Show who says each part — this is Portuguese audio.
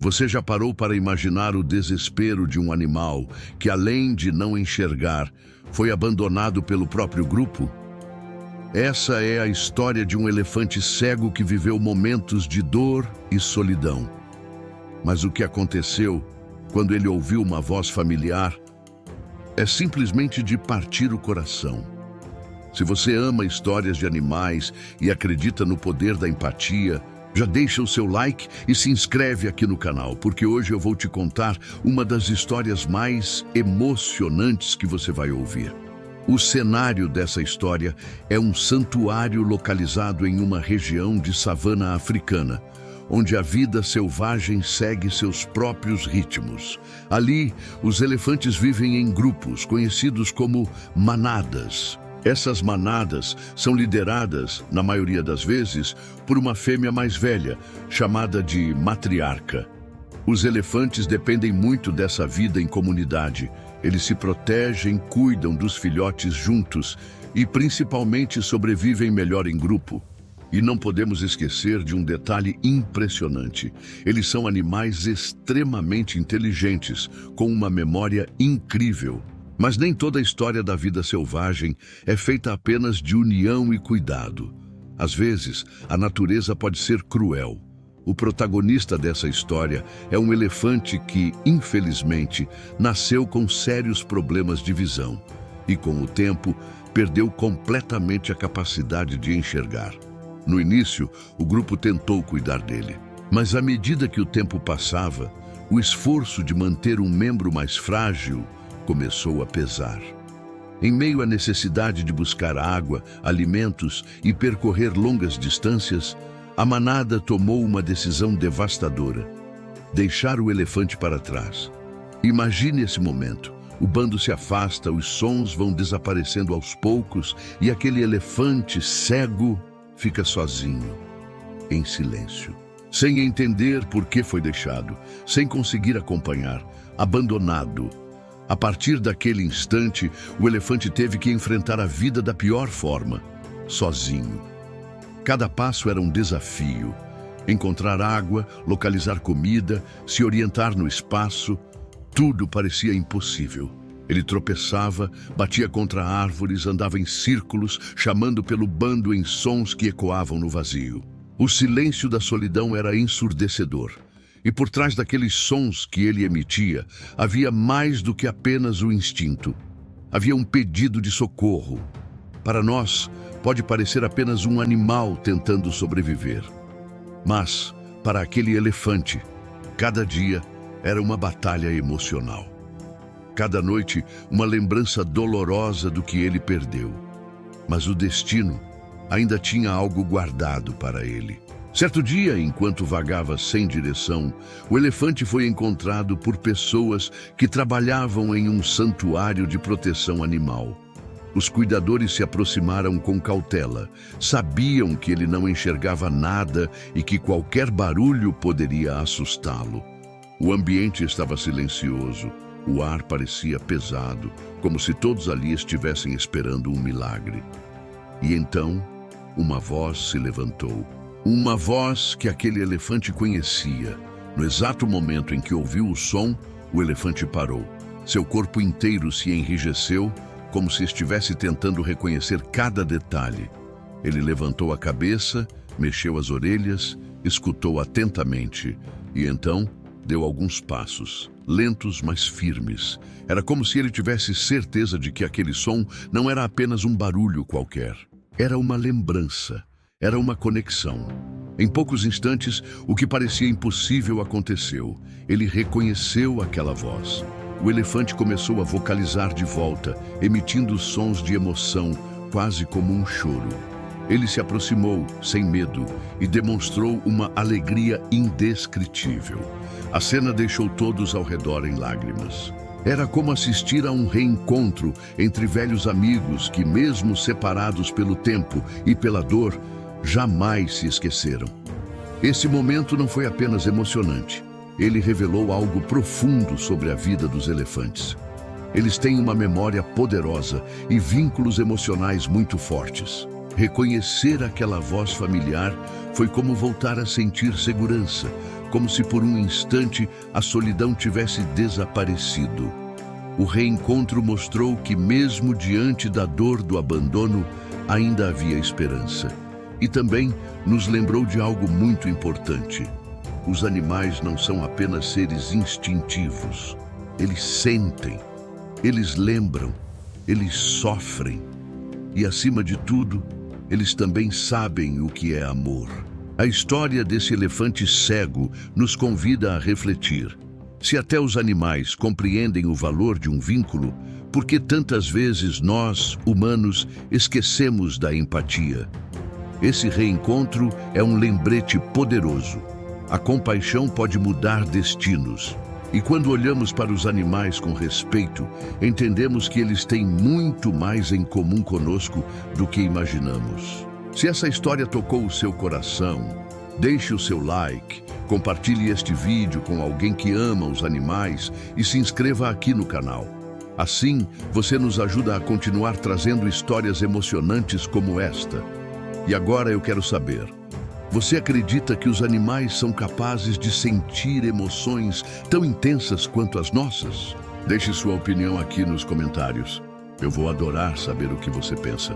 Speaker 1: Você já parou para imaginar o desespero de um animal que, além de não enxergar, foi abandonado pelo próprio grupo? Essa é a história de um elefante cego que viveu momentos de dor e solidão. Mas o que aconteceu quando ele ouviu uma voz familiar é simplesmente de partir o coração. Se você ama histórias de animais e acredita no poder da empatia, já deixa o seu like e se inscreve aqui no canal, porque hoje eu vou te contar uma das histórias mais emocionantes que você vai ouvir. O cenário dessa história é um santuário localizado em uma região de savana africana, onde a vida selvagem segue seus próprios ritmos. Ali, os elefantes vivem em grupos, conhecidos como manadas. Essas manadas são lideradas, na maioria das vezes, por uma fêmea mais velha, chamada de matriarca. Os elefantes dependem muito dessa vida em comunidade. Eles se protegem, cuidam dos filhotes juntos e, principalmente, sobrevivem melhor em grupo. E não podemos esquecer de um detalhe impressionante. Eles são animais extremamente inteligentes, com uma memória incrível. Mas nem toda a história da vida selvagem é feita apenas de união e cuidado. Às vezes, a natureza pode ser cruel. O protagonista dessa história é um elefante que, infelizmente, nasceu com sérios problemas de visão e, com o tempo, perdeu completamente a capacidade de enxergar. No início, o grupo tentou cuidar dele, mas à medida que o tempo passava, o esforço de manter um membro mais frágil começou a pesar. Em meio à necessidade de buscar água, alimentos e percorrer longas distâncias, a manada tomou uma decisão devastadora: deixar o elefante para trás. Imagine esse momento. O bando se afasta, os sons vão desaparecendo aos poucos e aquele elefante cego fica sozinho, em silêncio, sem entender por que foi deixado, sem conseguir acompanhar, abandonado. A partir daquele instante, o elefante teve que enfrentar a vida da pior forma, sozinho. Cada passo era um desafio. Encontrar água, localizar comida, se orientar no espaço, tudo parecia impossível. Ele tropeçava, batia contra árvores, andava em círculos, chamando pelo bando em sons que ecoavam no vazio. O silêncio da solidão era ensurdecedor. E por trás daqueles sons que ele emitia, havia mais do que apenas o instinto. Havia um pedido de socorro. Para nós, pode parecer apenas um animal tentando sobreviver. Mas, para aquele elefante, cada dia era uma batalha emocional. Cada noite, uma lembrança dolorosa do que ele perdeu. Mas o destino ainda tinha algo guardado para ele. Certo dia, enquanto vagava sem direção, o elefante foi encontrado por pessoas que trabalhavam em um santuário de proteção animal. Os cuidadores se aproximaram com cautela. Sabiam que ele não enxergava nada e que qualquer barulho poderia assustá-lo. O ambiente estava silencioso. O ar parecia pesado, como se todos ali estivessem esperando um milagre. E então, uma voz se levantou. Uma voz que aquele elefante conhecia. No exato momento em que ouviu o som, o elefante parou. Seu corpo inteiro se enrijeceu, como se estivesse tentando reconhecer cada detalhe. Ele levantou a cabeça, mexeu as orelhas, escutou atentamente e então deu alguns passos, lentos, mas firmes. Era como se ele tivesse certeza de que aquele som não era apenas um barulho qualquer. Era uma lembrança, era uma conexão. Em poucos instantes, o que parecia impossível aconteceu. Ele reconheceu aquela voz. O elefante começou a vocalizar de volta, emitindo sons de emoção, quase como um choro. Ele se aproximou, sem medo, e demonstrou uma alegria indescritível. A cena deixou todos ao redor em lágrimas. Era como assistir a um reencontro entre velhos amigos que, mesmo separados pelo tempo e pela dor, jamais se esqueceram. Esse momento não foi apenas emocionante. Ele revelou algo profundo sobre a vida dos elefantes. Eles têm uma memória poderosa e vínculos emocionais muito fortes. Reconhecer aquela voz familiar foi como voltar a sentir segurança, como se por um instante a solidão tivesse desaparecido. O reencontro mostrou que, mesmo diante da dor do abandono, ainda havia esperança. E também nos lembrou de algo muito importante. Os animais não são apenas seres instintivos. Eles sentem, eles lembram, eles sofrem. E, acima de tudo, eles também sabem o que é amor. A história desse elefante cego nos convida a refletir. Se até os animais compreendem o valor de um vínculo, por que tantas vezes nós, humanos, esquecemos da empatia? Esse reencontro é um lembrete poderoso. A compaixão pode mudar destinos. E quando olhamos para os animais com respeito, entendemos que eles têm muito mais em comum conosco do que imaginamos. Se essa história tocou o seu coração, deixe o seu like, compartilhe este vídeo com alguém que ama os animais e se inscreva aqui no canal. Assim, você nos ajuda a continuar trazendo histórias emocionantes como esta. E agora eu quero saber, você acredita que os animais são capazes de sentir emoções tão intensas quanto as nossas? Deixe sua opinião aqui nos comentários. Eu vou adorar saber o que você pensa.